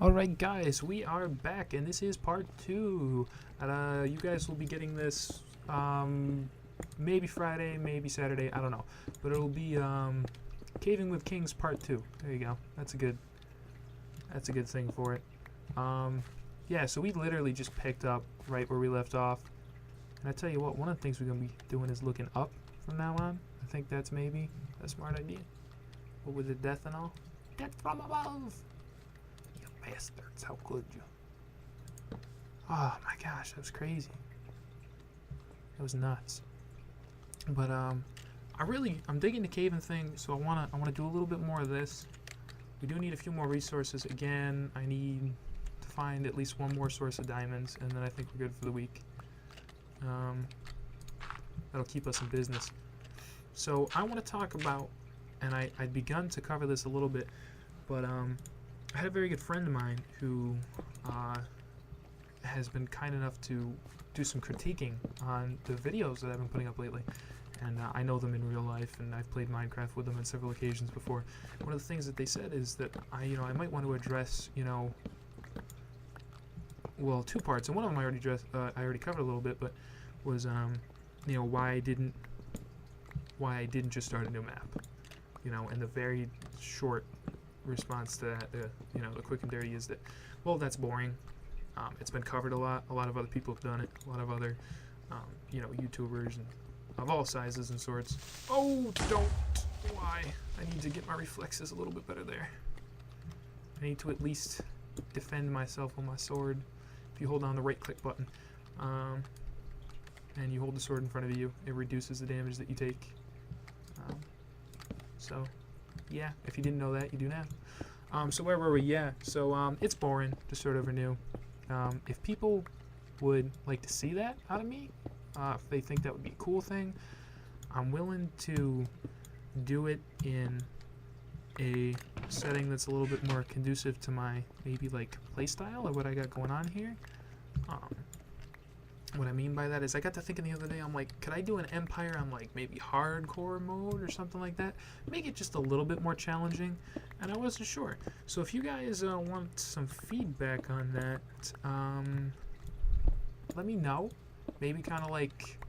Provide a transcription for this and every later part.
Alright guys, we are back and this is part 2. You guys will be getting this maybe Friday, maybe Saturday, I don't know. But it'll be Caving with Kings part 2. There you go. That's a good thing for it. Yeah, so we literally just picked up right where we left off. And I tell you what, one of the things we're going to be doing is looking up from now on. I think that's maybe a smart idea. What with the death and all? Death from above! Bastards, how could you? Oh my gosh, that was crazy. That was nuts. But I'm digging the caving thing, so I wanna do a little bit more of this. We do need a few more resources. Again, I need to find at least one more source of diamonds, and then I think we're good for the week. That'll keep us in business. So I want to talk about, and I'd begun to cover this a little bit, but I had a very good friend of mine who has been kind enough to do some critiquing on the videos that I've been putting up lately. And I know them in real life, and I've played Minecraft with them on several occasions before. One of the things that they said is that I might want to address, well, two parts. And one of them I already covered a little bit, but was, why I didn't just start a new map. And the very short response to that, the quick and dirty is that, well, that's boring. It's been covered a lot. A lot of other people have done it. A lot of other, YouTubers and of all sizes and sorts. Oh, don't! Why? I need to get my reflexes a little bit better there. I need to at least defend myself with my sword. If you hold down the right click button, and you hold the sword in front of you, it reduces the damage that you take. So, yeah, if you didn't know that, you do now. So where were we? Yeah, so it's boring to start over new. If people would like to see that out of me, if they think that would be a cool thing, I'm willing to do it in a setting that's a little bit more conducive to my maybe like playstyle or what I got going on here. What I mean by that is I got to thinking the other day, I'm like, could I do an Empire on like maybe hardcore mode or something like that? Make it just a little bit more challenging, and I wasn't sure. So if you guys want some feedback on that, let me know. Maybe kind of like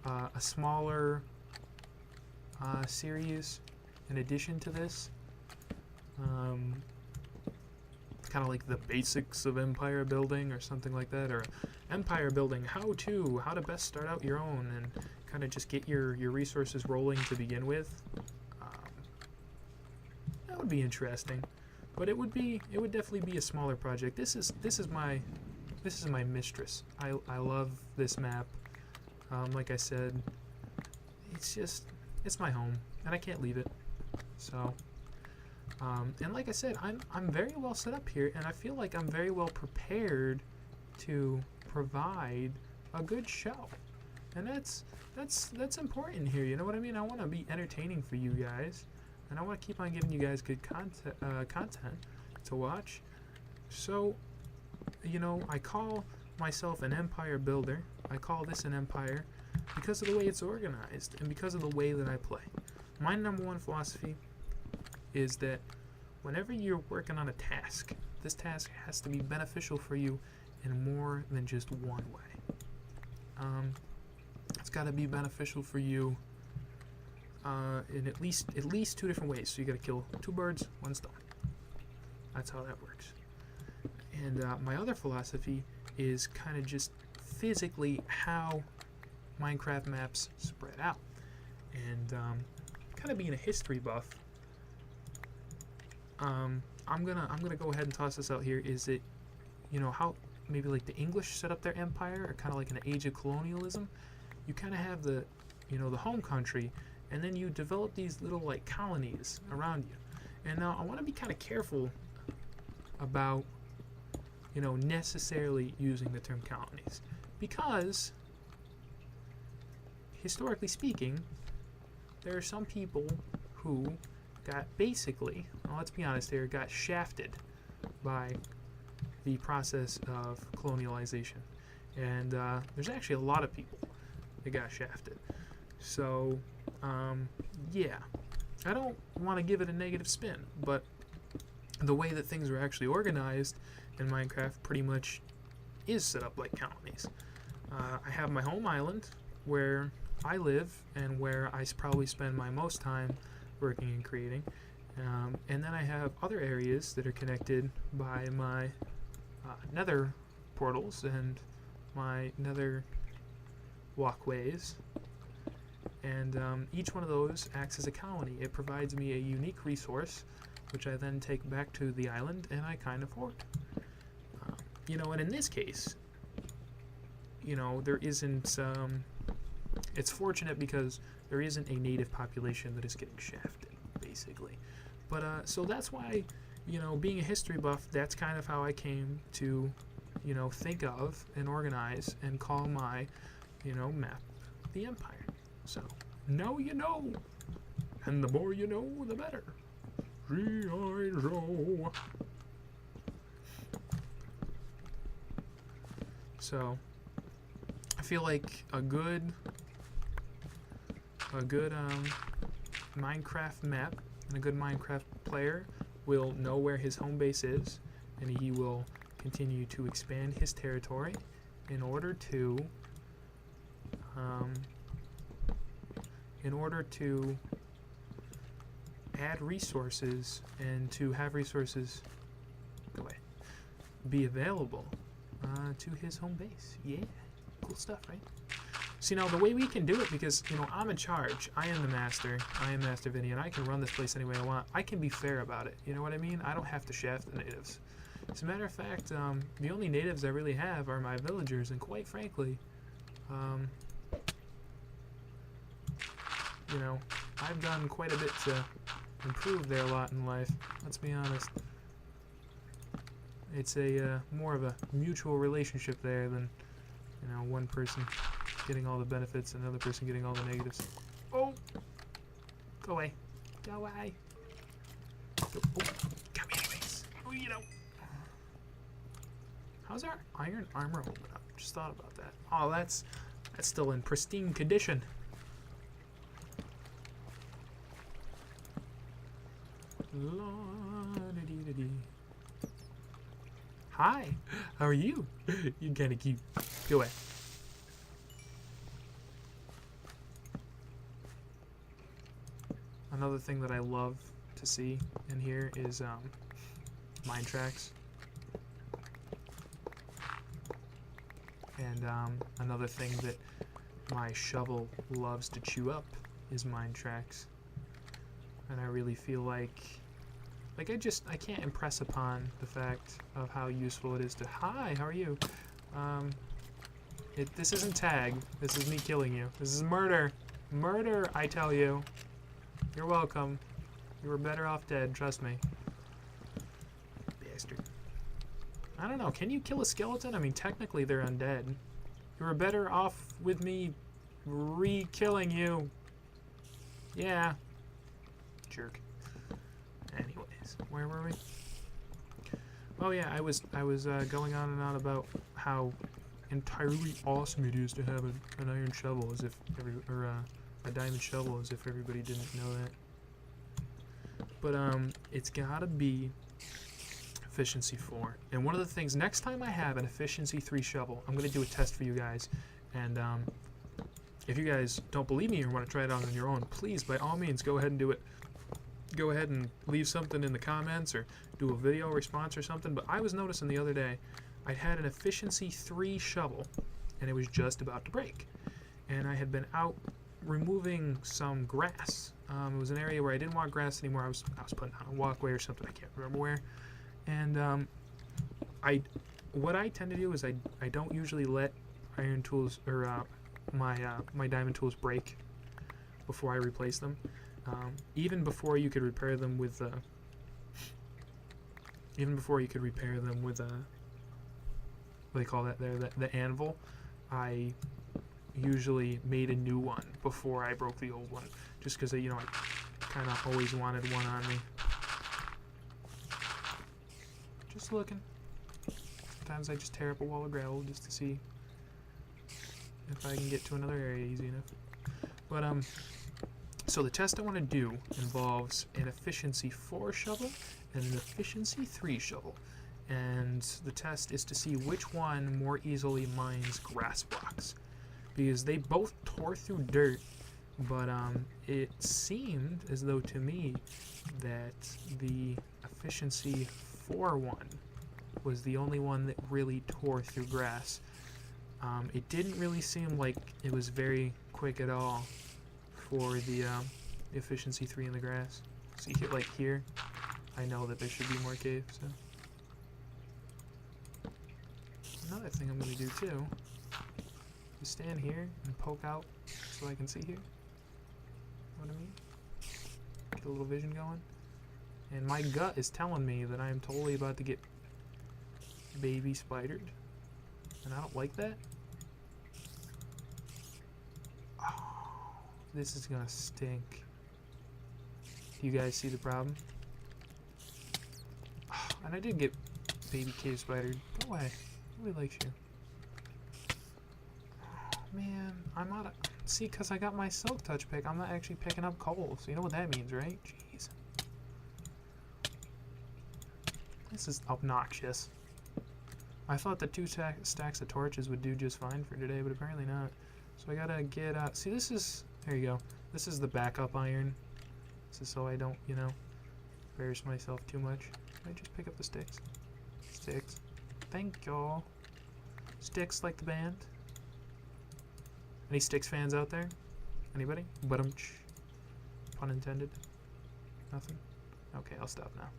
a smaller series in addition to this. Kind of like the basics of empire building or something like that, or empire building how to best start out your own and kind of just get your resources rolling to begin with. That would be interesting, but it would definitely be a smaller project. This is my mistress. I love this map. Like I said, it's my home and I can't leave it. So and like I said, I'm very well set up here, and I feel like I'm very well prepared to provide a good show, and that's important here. You know what I mean? I want to be entertaining for you guys, and I want to keep on giving you guys good content to watch. So, I call myself an empire builder. I call this an empire because of the way it's organized and because of the way that I play. My number one philosophy is that whenever you're working on a task, this task has to be beneficial for you in more than just one way. It's got to be beneficial for you in at least two different ways. So you got to kill two birds, one stone. That's how that works. And my other philosophy is kind of just physically how Minecraft maps spread out. And kind of being a history buff, I'm gonna go ahead and toss this out here. Is it, how maybe like the English set up their empire, or kind of like in the age of colonialism? You kind of have the, the home country, and then you develop these little like colonies around you. And now I want to be kind of careful about, necessarily using the term colonies, because historically speaking, there are some people who got basically, well, let's be honest here, got shafted by the process of colonialization. And there's actually a lot of people that got shafted. So, yeah, I don't want to give it a negative spin, but the way that things are actually organized in Minecraft pretty much is set up like colonies. I have my home island where I live and where I probably spend my most time working and creating. And then I have other areas that are connected by my nether portals and my nether walkways. And each one of those acts as a colony. It provides me a unique resource, which I then take back to the island and I kind of hoard. You know, and in this case, you know, there isn't, it's fortunate because there isn't a native population that is getting shafted, basically. But, so that's why, you know, being a history buff, that's kind of how I came to, you know, think of and organize and call my, you know, map the Empire. So, now you know, and the more you know, the better. So, I feel like a good Minecraft map and a good Minecraft player will know where his home base is, and he will continue to expand his territory in order to add resources and to have resources be available to his home base. Yeah, cool stuff, right? See, now the way we can do it, because, you know, I'm in charge. I am the master. I am Master Vinny, and I can run this place any way I want. I can be fair about it. You know what I mean? I don't have to shaft the natives. As a matter of fact, the only natives I really have are my villagers, and quite frankly, you know, I've done quite a bit to improve their lot in life. Let's be honest. It's a more of a mutual relationship there than, you know, one person getting all the benefits and another person getting all the negatives. Oh! Go away. Go away. Oh, come here, anyways. Oh, you know. How's our iron armor holding up? Just thought about that. Oh, that's still in pristine condition. La-da-dee-da-dee. Hi, how are you? You're kinda cute. Go away. Another thing that I love to see in here is mine tracks. And another thing that my shovel loves to chew up is mine tracks. And I really feel like I can't impress upon the fact of how useful it is to. Hi, how are you? This isn't tag. This is me killing you. This is murder. Murder, I tell you. You're welcome. You were better off dead, trust me. Bastard. I don't know, can you kill a skeleton? I mean, technically they're undead. You were better off with me re-killing you. Yeah. Jerk. Anyways, where were we? Oh yeah, I was going on and on about how entirely awesome it is to have an iron shovel, as if a diamond shovel, as if everybody didn't know that. But it's gotta be efficiency 4. And one of the things, next time I have an efficiency 3 shovel, I'm gonna do a test for you guys. And if you guys don't believe me or want to try it out on your own, please, by all means, go ahead and do it. Go ahead and leave something in the comments or do a video response or something. But I was noticing the other day, I had an efficiency 3 shovel, and it was just about to break. And I had been out removing some grass. It was an area where I didn't want grass anymore. I was putting on a walkway or something. I can't remember where. And what I tend to do is I don't usually let iron tools or my diamond tools break before I replace them. Even before you could repair them with what do they call that there, the anvil, I usually made a new one before I broke the old one, just because, you know, I kind of always wanted one on me. Just looking. Sometimes I just tear up a wall of gravel just to see if I can get to another area easy enough. But so the test I want to do involves an efficiency 4 shovel and an efficiency 3 shovel. And the test is to see which one more easily mines grass blocks, because they both tore through dirt, but it seemed as though to me that the efficiency 4 one was the only one that really tore through grass. It didn't really seem like it was very quick at all for the efficiency 3 in the grass. See, like here, I know that there should be more caves. So. Another thing I'm going to do too is stand here and poke out so I can see here. Know what I mean? Get a little vision going. And my gut is telling me that I am totally about to get baby spidered. And I don't like that. Oh, this is going to stink. Do you guys see the problem? Oh, and I did get baby cave spidered. Go away. Nobody likes you. Oh, man, I'm out of... See, because I got my silk touch pick, I'm not actually picking up coal. So you know what that means, right? Jeez. This is obnoxious. I thought the 2 stacks of torches would do just fine for today, but apparently not. So I gotta get... see, this is... There you go. This is the backup iron. This is so I don't, you know, embarrass myself too much. Can I just pick up the sticks? Sticks. Thank y'all. Sticks like the band. Any Sticks fans out there? Anybody? Pun intended. Nothing? Okay, I'll stop now.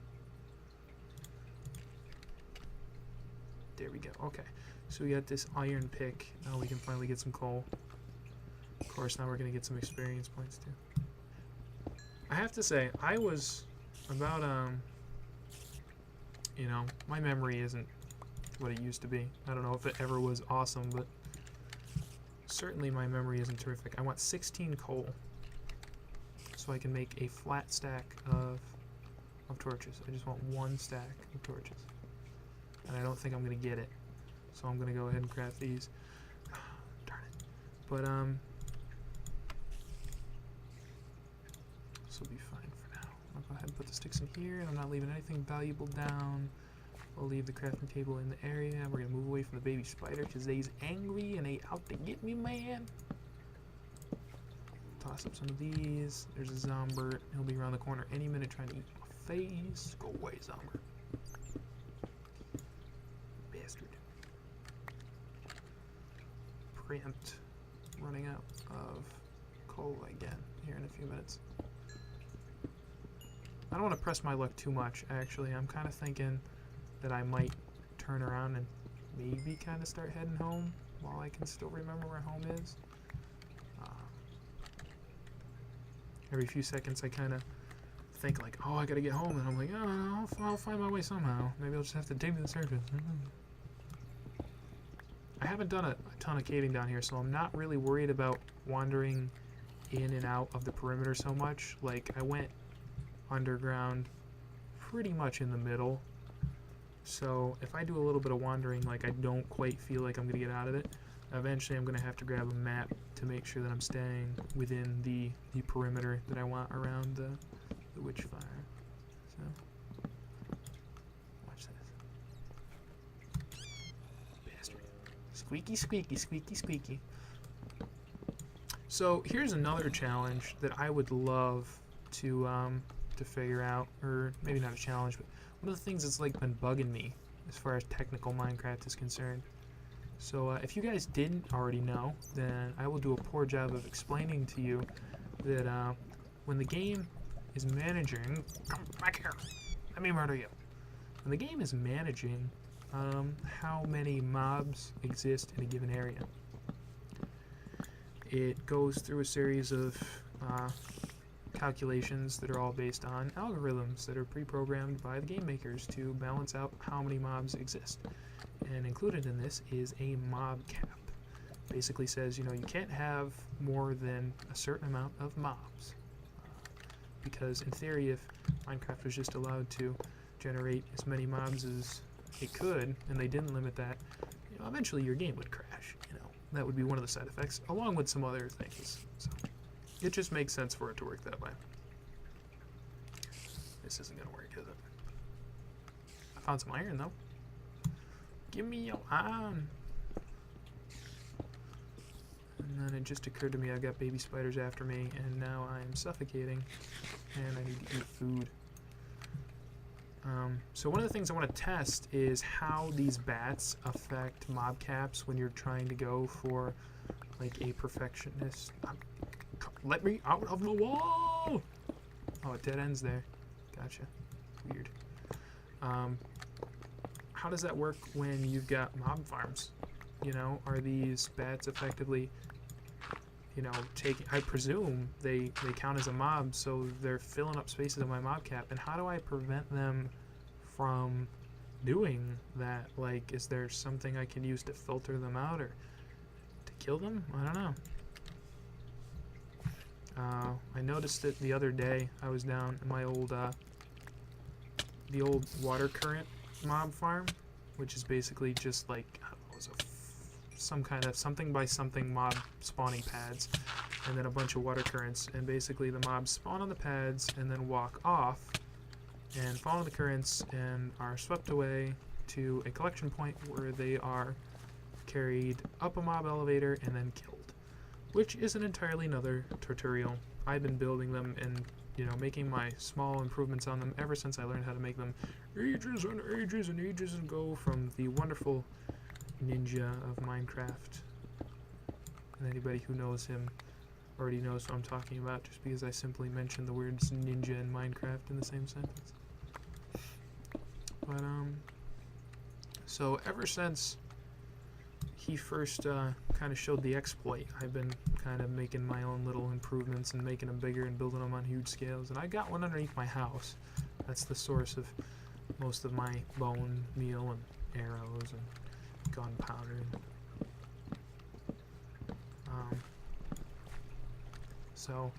There we go. Okay. So we got this iron pick. Now we can finally get some coal. Of course, now we're going to get some experience points too. I have to say, I was about, you know, my memory isn't what it used to be. I don't know if it ever was awesome, but certainly my memory isn't terrific. I want 16 coal so I can make a flat stack of torches. I just want 1 stack of torches. And I don't think I'm going to get it. So I'm going to go ahead and craft these. Darn it. But, this will be fine for now. I'll go ahead and put the sticks in here, and I'm not leaving anything valuable down. We'll leave the crafting table in the area. We're going to move away from the baby spider because they's angry and they out to get me, man. Toss up some of these. There's a zombie. He'll be around the corner any minute trying to eat my face. Go away, zombie. Bastard. Preempt. Running out of coal again here in a few minutes. I don't want to press my luck too much, actually. I'm kind of thinking that I might turn around and maybe kind of start heading home while I can still remember where home is. Every few seconds I kind of think like, oh, I gotta get home, and I'm like, oh, I'll find my way somehow. Maybe I'll just have to dig to the surface. I haven't done a ton of caving down here, so I'm not really worried about wandering in and out of the perimeter so much. Like, I went underground pretty much in the middle, so if I do a little bit of wandering, like I don't quite feel like I'm gonna get out of it, eventually I'm gonna have to grab a map to make sure that I'm staying within the perimeter that I want around the witch fire. So watch this. Bastard. Squeaky, squeaky, squeaky, squeaky. So here's another challenge that I would love to figure out, or maybe not a challenge, but one of the things that's like been bugging me as far as technical Minecraft is concerned. So if you guys didn't already know, then I will do a poor job of explaining to you that when the game is managing, come back here, let me murder you. When the game is managing how many mobs exist in a given area, it goes through a series of calculations that are all based on algorithms that are pre-programmed by the game makers to balance out how many mobs exist. And included in this is a mob cap. Basically says, you know, you can't have more than a certain amount of mobs. Because in theory, if Minecraft was just allowed to generate as many mobs as it could, and they didn't limit that, you know, eventually your game would crash. You know, that would be one of the side effects, along with some other things. So it just makes sense for it to work that way. This isn't going to work, is it? found some iron, though. Give me your iron. And then it just occurred to me I got baby spiders after me, and now I am suffocating, and I need to eat food. So one of the things I want to test is how these bats affect mob caps when you're trying to go for like a perfectionist. Let me out of the wall! Oh, it dead ends there. Gotcha. Weird. How does that work when you've got mob farms? You know, are these bats effectively, you know, taking, I presume they count as a mob, so they're filling up spaces in my mob cap, and how do I prevent them from doing that? Like, is there something I can use to filter them out or to kill them? I don't know. I noticed it the other day. I was down in my old, the old water current mob farm, which is basically just like, I don't know, it was some kind of something by something mob spawning pads, and then a bunch of water currents, and basically the mobs spawn on the pads and then walk off and follow the currents and are swept away to a collection point where they are carried up a mob elevator and then killed, which is an entirely another tutorial. I've been building them and, you know, making my small improvements on them ever since I learned how to make them ages and ages and ages ago from the wonderful ninja of Minecraft. And anybody who knows him already knows what I'm talking about, just because I simply mentioned the words ninja and Minecraft in the same sentence. But, so ever since he first kind of showed the exploit, I've been kind of making my own little improvements and making them bigger and building them on huge scales. And I got one underneath my house. That's the source of most of my bone meal and arrows and gunpowder. So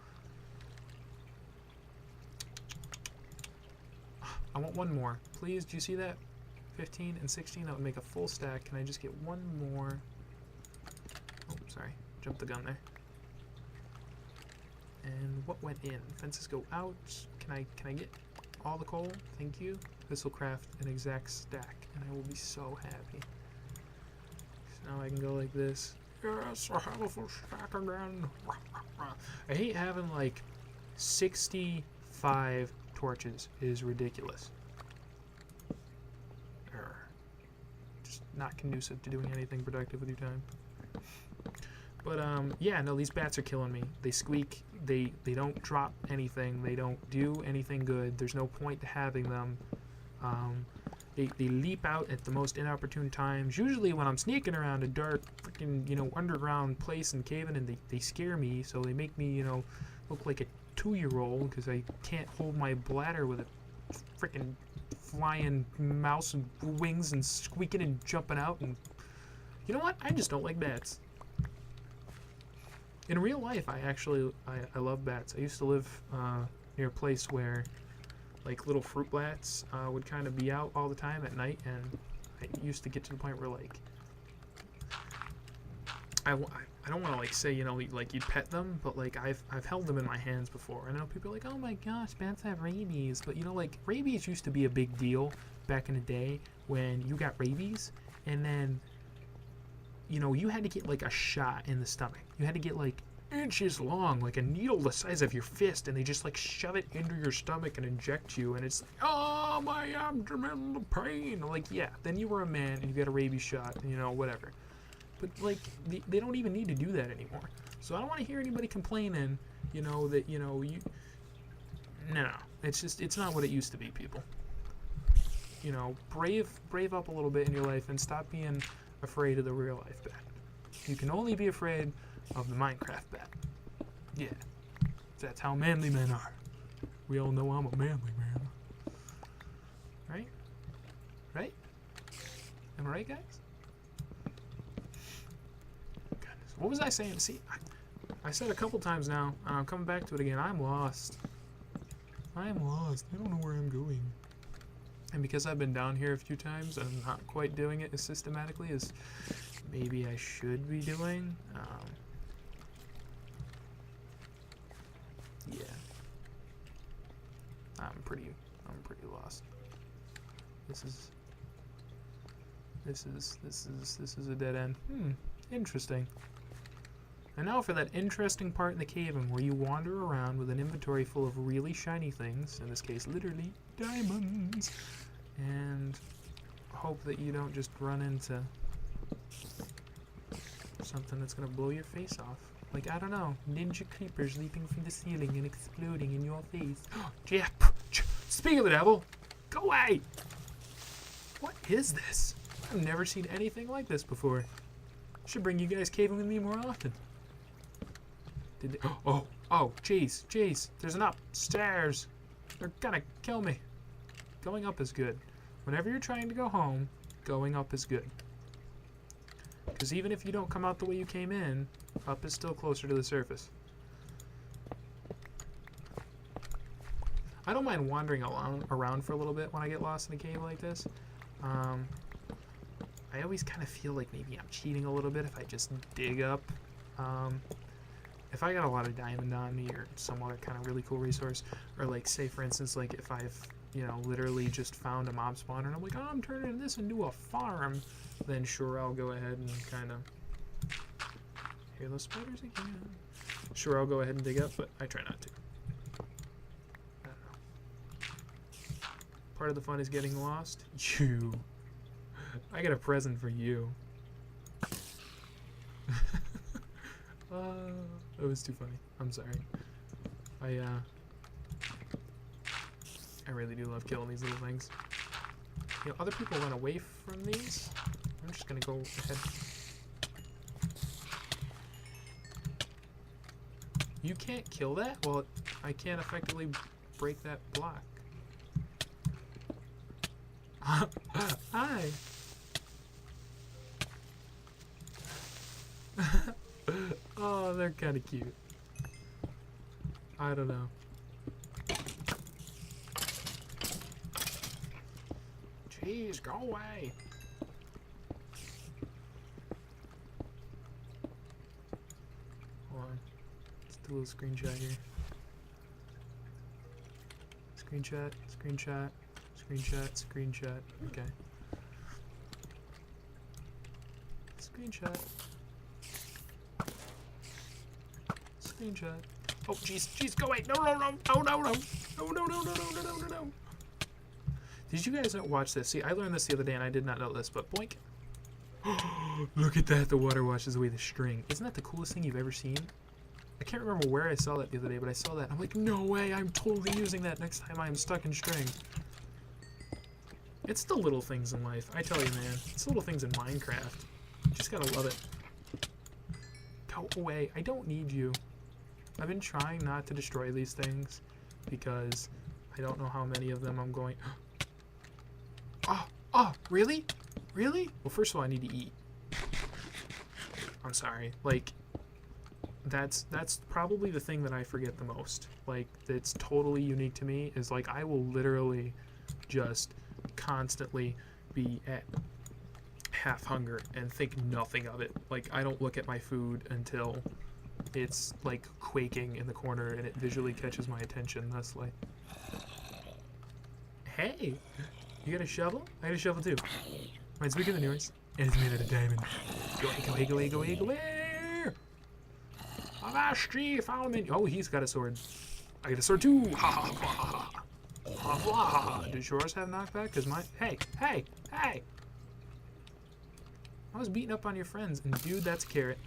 I want one more. Please, do you see that? 15 and 16, that would make a full stack. Can I just get one more? Oh, sorry. Jumped the gun there. And what went in? Fences go out. Can I get all the coal? Thank you. This will craft an exact stack, and I will be so happy. So now I can go like this. Yes, I have a full stack again. I hate having like 65 torches. It is ridiculous. Just not conducive to doing anything productive with your time. But yeah, no, these bats are killing me. They squeak. They don't drop anything. They don't do anything good. There's no point to having them. They leap out at the most inopportune times. Usually when I'm sneaking around a dark, freaking, you know, underground place and caving, and they scare me. So they make me, you know, look like a 2-year-old because I can't hold my bladder with a freaking flying mouse and wings and squeaking and jumping out. And you know what? I just don't like bats. In real life, I love bats. I used to live near a place where like little fruit bats would kind of be out all the time at night, and I used to get to the point where like I don't want to like say, you know, like you'd pet them, but like I've held them in my hands before. I know people are like, oh my gosh, bats have rabies, but you know, like rabies used to be a big deal back in the day when you got rabies, and then you know you had to get like a shot in the stomach. You had to get like inches long, like a needle the size of your fist, and they just like shove it into your stomach and inject you, and it's like, oh my abdomen, the pain. Like, yeah, then you were a man and you got a rabies shot, and you know, whatever. But like they don't even need to do that anymore. So I don't want to hear anybody complaining, you know, that, you know, no, it's just, it's not what it used to be, people. You know, brave up a little bit in your life and stop being afraid of the real life bat. You can only be afraid of the Minecraft bat. Yeah, that's how manly men are. We all know I'm a manly man. Right? Right? Am I right, guys? Goodness. What was I saying? See, I said a couple times now, and I'm coming back to it again. I'm lost. I am lost. I don't know where I'm going. And because I've been down here a few times, I'm not quite doing it as systematically as maybe I should be doing. Yeah, I'm pretty lost. This is This is a dead end. Interesting. And now for that interesting part in the caving where you wander around with an inventory full of really shiny things, in this case literally diamonds, and hope that you don't just run into something that's gonna blow your face off. Like, I don't know, ninja creepers leaping from the ceiling and exploding in your face. Yeah, speak of the devil, go away! What is this? I've never seen anything like this before. Should bring you guys caving with me more often. Did they, oh, jeez, there's an upstairs. They're gonna kill me. Going up is good. Whenever you're trying to go home, going up is good. Because even if you don't come out the way you came in, up is still closer to the surface. I don't mind wandering around for a little bit when I get lost in a cave like this. I always kind of feel like maybe I'm cheating a little bit if I just dig up. If I got a lot of diamond on me or some other kind of really cool resource, or like say for instance, like if I've, you know, literally just found a mob spawner and I'm like, oh, I'm turning this into a farm, then sure, I'll go ahead and kind of hear those spiders again. Sure, I'll go ahead and dig up, but I try not to. I don't know. Part of the fun is getting lost. I got a present for you. That was too funny. I'm sorry. I really do love killing these little things. You know, other people run away from these. I'm just gonna go ahead. You can't kill that? Well, I can't effectively break that block. Hi! Oh, they're kind of cute. I don't know. Jeez, go away! Hold on. Let's do a little screenshot here. Screenshot, screenshot, screenshot, screenshot. Okay. Screenshot. Screenshot. Oh, jeez, go away! No! Did you guys not watch this? See, I learned this the other day and I did not know this, but boink. Look at that, the water washes away the string. Isn't that the coolest thing you've ever seen? I can't remember where I saw that the other day, but I saw that. I'm like, no way, I'm totally using that next time I'm stuck in string. It's the little things in life, I tell you, man. It's the little things in Minecraft. You just gotta love it. Go away, I don't need you. I've been trying not to destroy these things because I don't know how many of them I'm going... Oh, really? Really? Well, first of all, I need to eat. I'm sorry. Like, that's probably the thing that I forget the most. Like, that's totally unique to me is, like, I will literally just constantly be at half hunger and think nothing of it. Like, I don't look at my food until it's, like, quaking in the corner and it visually catches my attention. That's like... Hey! You got a shovel? I got a shovel too. Mine's bigger than yours. And it's made out of diamond. Go away. Avashti, follow me. Oh, he's got a sword. I got a sword too. Ha ha ha ha ha. Does yours have knockback? Cause mine... Hey! I was beating up on your friends, and dude, that's a carrot.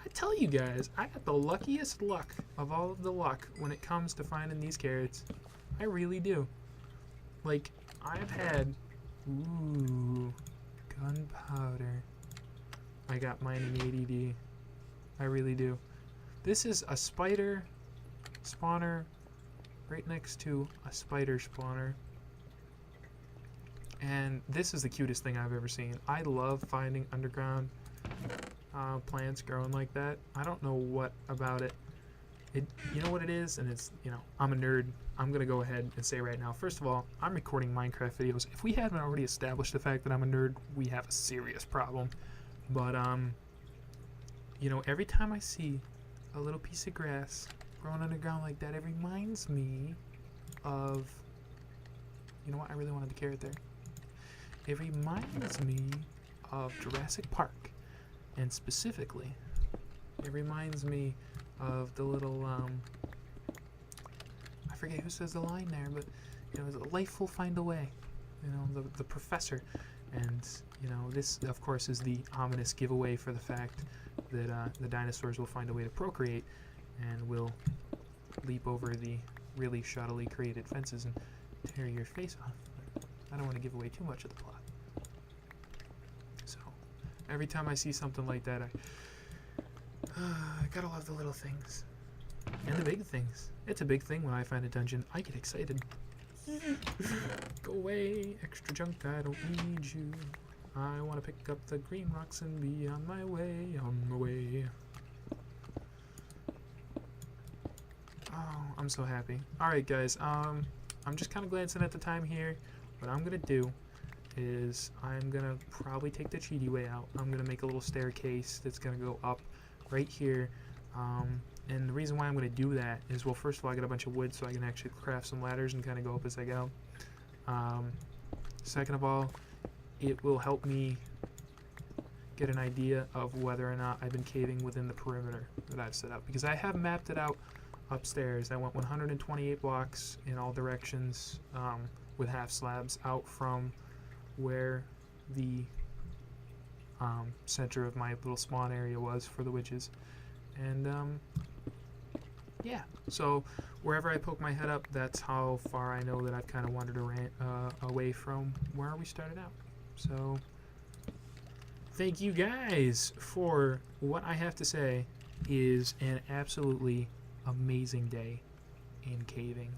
I tell you guys, I got the luckiest luck of all of the luck when it comes to finding these carrots. I really do. Like, I've had... Ooh... Gunpowder. I got mine in ADD. I really do. This is a spider spawner right next to a spider spawner. And this is the cutest thing I've ever seen. I love finding underground plants growing like that. I don't know what about it. You know what it is? And it's, you know, I'm a nerd. I'm going to go ahead and say right now, first of all, I'm recording Minecraft videos. If we haven't already established the fact that I'm a nerd, we have a serious problem. But, you know, every time I see a little piece of grass growing underground like that, it reminds me of, you know what, I really wanted the carrot there. it reminds me of Jurassic Park. And specifically, it reminds me of the little, I forget who says the line there, but, you know, life will find a way. You know, the professor. And, you know, this, of course, is the ominous giveaway for the fact that the dinosaurs will find a way to procreate and will leap over the really shoddily created fences and tear your face off. I don't want to give away too much of the plot. So, every time I see something like that, I gotta love the little things. And the big things. It's a big thing when I find a dungeon. I get excited. Go away, extra junk, I don't need you. I want to pick up the green rocks and be on my way, on my way. Oh, I'm so happy. Alright guys, I'm just kind of glancing at the time here. What I'm going to do is I'm going to probably take the cheaty way out. I'm going to make a little staircase that's going to go up right here. And the reason why I'm going to do that is, well, first of all, I got a bunch of wood so I can actually craft some ladders and kind of go up as I go. Second of all, it will help me get an idea of whether or not I've been caving within the perimeter that I've set up. Because I have mapped it out upstairs. I went 128 blocks in all directions with half slabs out from where the center of my little spawn area was for the witches. And yeah, so wherever I poke my head up, that's how far I know that I've kind of wandered away from where we started out. So thank you guys for what I have to say is an absolutely amazing day in caving.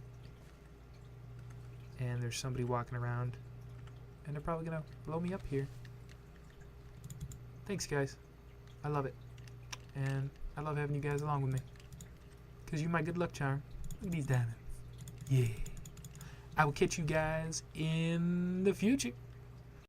And there's somebody walking around, and they're probably gonna blow me up here. Thanks guys, I love it, and I love having you guys along with me, because you're my good luck charm. Look at these diamonds. Yeah. I will catch you guys in the future.